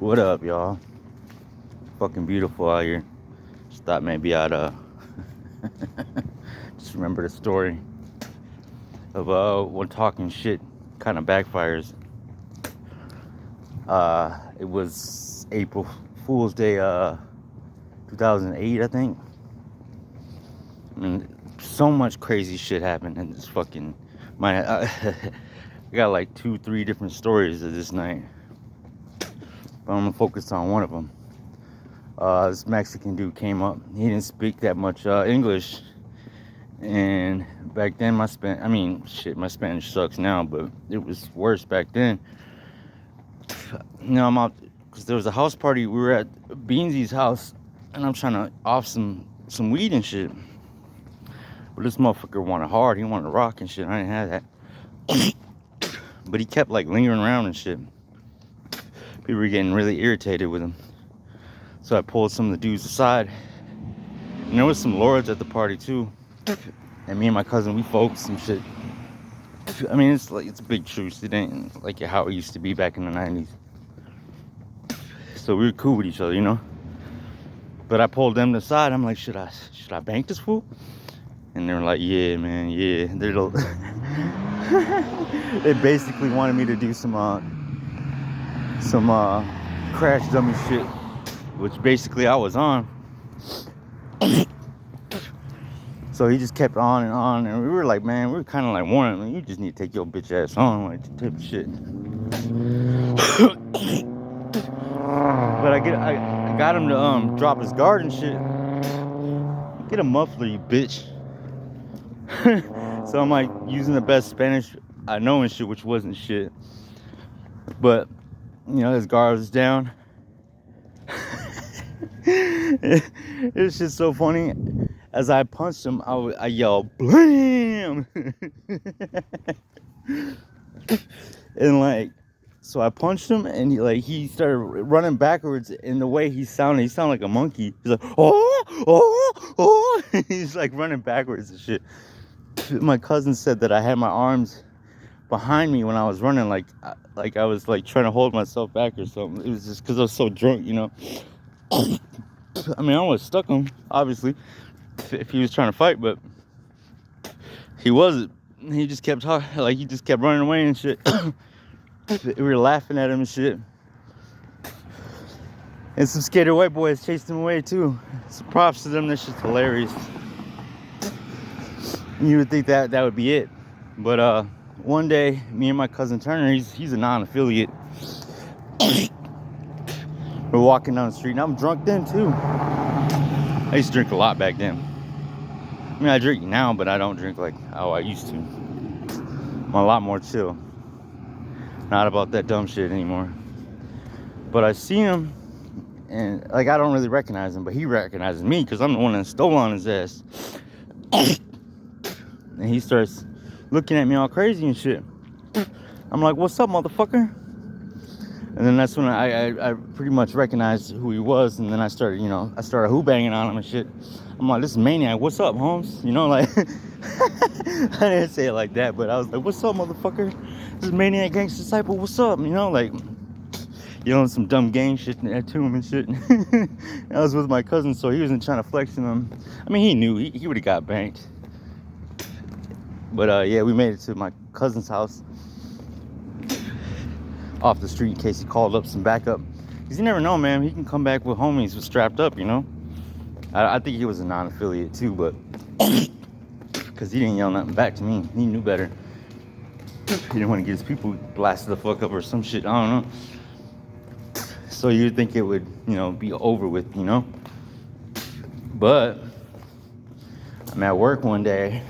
What up, y'all? Fucking beautiful out here. Just thought maybe I'd just remember the story of when talking shit kind of backfires. It was April Fool's Day, 2008, I think. I mean, so much crazy shit happened in this fucking I got like 2-3 different stories of this night, but I'm gonna focus on one of them. This Mexican dude came up. He didn't speak that much English, and back then my Spanish sucks now, but it was worse back then. I'm out because there was a house party. We were at Beansy's house, and I'm trying to off some weed and shit. But this motherfucker wanted hard. He wanted to rock and shit. I didn't have that. But he kept like lingering around and shit. People were getting really irritated with him. So I pulled some of the dudes aside. And there was some lords at the party too. And me and my cousin, we focused some shit. I mean, it's a big truce. It ain't like how it used to be back in the 90s. So we were cool with each other, you know. But I pulled them aside. I'm like, should I bank this fool? And they were like, yeah, man, yeah. They basically wanted me to do some crash dummy shit, which basically I was on. So he just kept on and on, and we were like, man, we were kind of like warning him, you just need to take your bitch ass on, like, type of shit. But I got him to drop his guard and shit. Get a muffler, you bitch. So I'm like using the best Spanish I know and shit, which wasn't shit. But you know, his guard was down. It's just so funny. As I punched him, I yelled, "Blam!" And like, so I punched him, and he started running backwards. In the way he sounded like a monkey. He's like, oh. He's like running backwards and shit. My cousin said that I had my arms behind me when I was running, like I was like trying to hold myself back or something. It was just because I was so drunk, you know. I mean, I almost stuck him, obviously, if he was trying to fight, but he wasn't. He just kept talking, like he just kept running away and shit. We were laughing at him and shit. And some skater white boys chased him away too. So props to them. That shit's hilarious. You would think that would be it, but one day, me and my cousin Turner, he's a non-affiliate. We're walking down the street, and I'm drunk then too. I used to drink a lot back then. I mean, I drink now, but I don't drink like how I used to. I'm a lot more chill. Not about that dumb shit anymore. But I see him, and like I don't really recognize him, but he recognizes me because I'm the one that stole on his ass. And he starts looking at me all crazy and shit. I'm like, what's up, motherfucker? And then that's when I pretty much recognized who he was. And then I started who banging on him and shit. I'm like, this is Maniac. What's up, Holmes? You know, like, I didn't say it like that, but I was like, what's up, motherfucker? This is Maniac Gangsta Disciple. What's up? You know, like, yelling some dumb gang shit to him and shit. I was with my cousin, so he wasn't trying to flex on him. I mean, he knew he would have got banked. But yeah, we made it to my cousin's house off the street in case he called up some backup. Because you never know, man. He can come back with homies strapped up, you know. I think he was a non-affiliate too, but because he didn't yell nothing back to me. He knew better. He didn't want to get his people blasted the fuck up or some shit. I don't know. So you'd think it would, you know, be over with, you know. But I'm at work one day,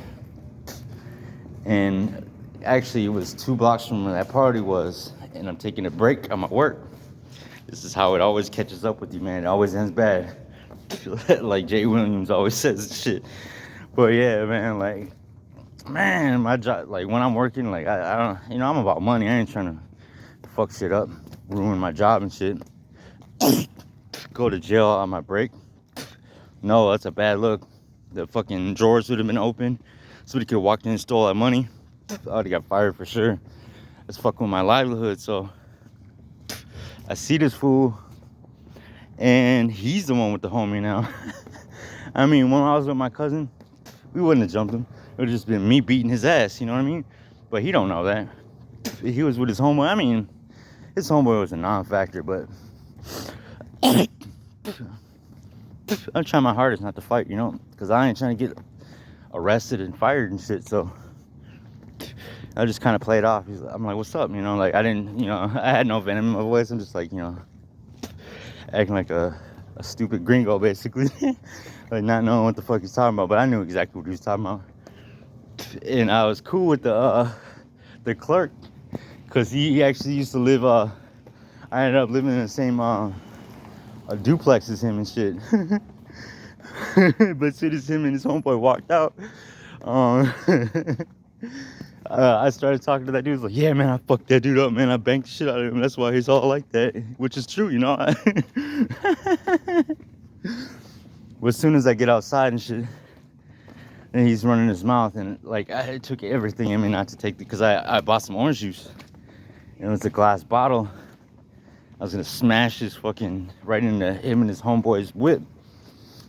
and actually it was 2 blocks from where that party was, and I'm taking a break. I'm at work. This is how it always catches up with you, man. It always ends bad. Like Jay Williams always says shit. But yeah, man, my job, like when I'm working, like I don't, you know, I'm about money. I ain't trying to fuck shit up, ruin my job and shit. Go to jail on my break. No, that's a bad look. The fucking drawers would have been open. Somebody could have walked in and stole that money. I would have got fired for sure. It's fucking with my livelihood, so I see this fool, and he's the one with the homie now. I mean, when I was with my cousin, we wouldn't have jumped him. It would have just been me beating his ass, you know what I mean? But he don't know that. He was with his homeboy. I mean, his homeboy was a non-factor, but I'm trying my hardest not to fight, you know? Because I ain't trying to get arrested and fired and shit, so I just kind of played off. I'm like, what's up, you know? Like, I didn't, you know, I had no venom in my voice. I'm just like, you know, acting like a stupid gringo, basically. Like, not knowing what the fuck he's talking about, but I knew exactly what he was talking about. And I was cool with the clerk, because he actually used to live, I ended up living in the same a duplex as him and shit. But as soon as him and his homeboy walked out, I started talking to that dude. He's like, yeah, man, I fucked that dude up, man. I banked the shit out of him. That's why he's all like that. Which is true, you know. But as soon as I get outside and shit, and he's running his mouth, and like, I took everything in me not to take it, because I bought some orange juice. And it was a glass bottle. I was gonna smash his fucking right into him and his homeboy's whip.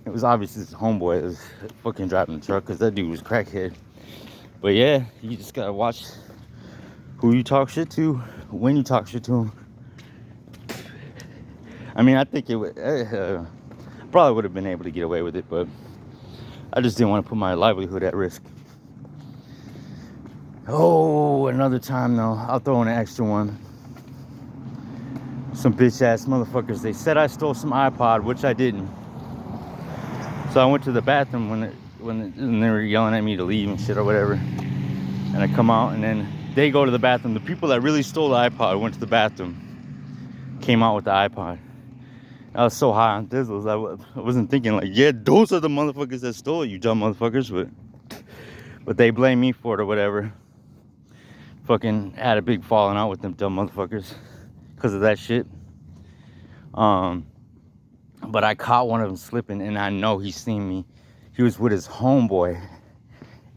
It was obviously his homeboy that was fucking driving the truck, because that dude was crackhead. But yeah, you just gotta watch who you talk shit to, when you talk shit to him. I mean, I think it would, probably would have been able to get away with it, but I just didn't want to put my livelihood at risk. Oh, another time though, I'll throw in an extra one. Some bitch ass motherfuckers, they said I stole some iPod, which I didn't. So I went to the bathroom when they were yelling at me to leave and shit or whatever. And I come out, and then they go to the bathroom. The people that really stole the iPod went to the bathroom, came out with the iPod. I was so high on Dizzles, I wasn't thinking like, yeah, those are the motherfuckers that stole it, you dumb motherfuckers. But they blame me for it or whatever. Fucking had a big falling out with them dumb motherfuckers because of that shit. But I caught one of them slipping, and I know he seen me. He was with his homeboy,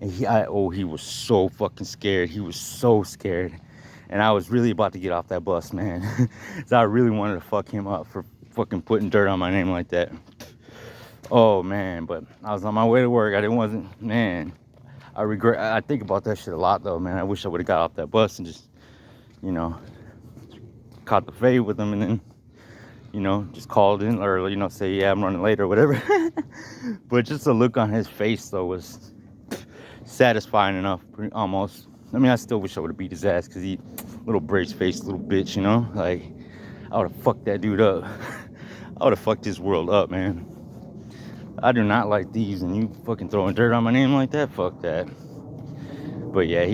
and he was so fucking scared. He was so scared, and I was really about to get off that bus, man. So I really wanted to fuck him up for fucking putting dirt on my name like that. Oh man, but I was on my way to work. Man. I think about that shit a lot though, man. I wish I would have got off that bus and just, you know, caught the fade with him, and then, you know, just called in, or, you know, say, yeah, I'm running late or whatever. But just the look on his face though was satisfying enough, almost. I mean, I still wish I would have beat his ass, because he, little brace-faced little bitch, you know? Like, I would have fucked that dude up. I would have fucked his world up, man. I do not like thieves, and you fucking throwing dirt on my name like that, fuck that. But yeah,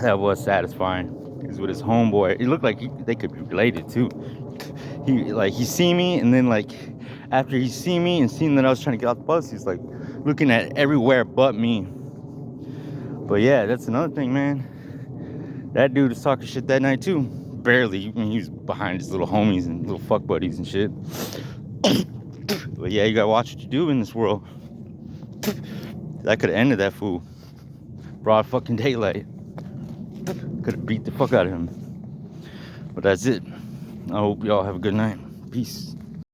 that was satisfying. He was with his homeboy. It looked like they could be related too. He seen me, and then like after he seen me and seen that I was trying to get off the bus, he's like looking at everywhere but me. But yeah, that's another thing, man. That dude was talking shit that night too. Barely. I mean, he was behind his little homies and little fuck buddies and shit. But yeah, you gotta watch what you do in this world. That could have ended that fool. Broad fucking daylight. Could have beat the fuck out of him. But that's it. I hope y'all have a good night. Peace.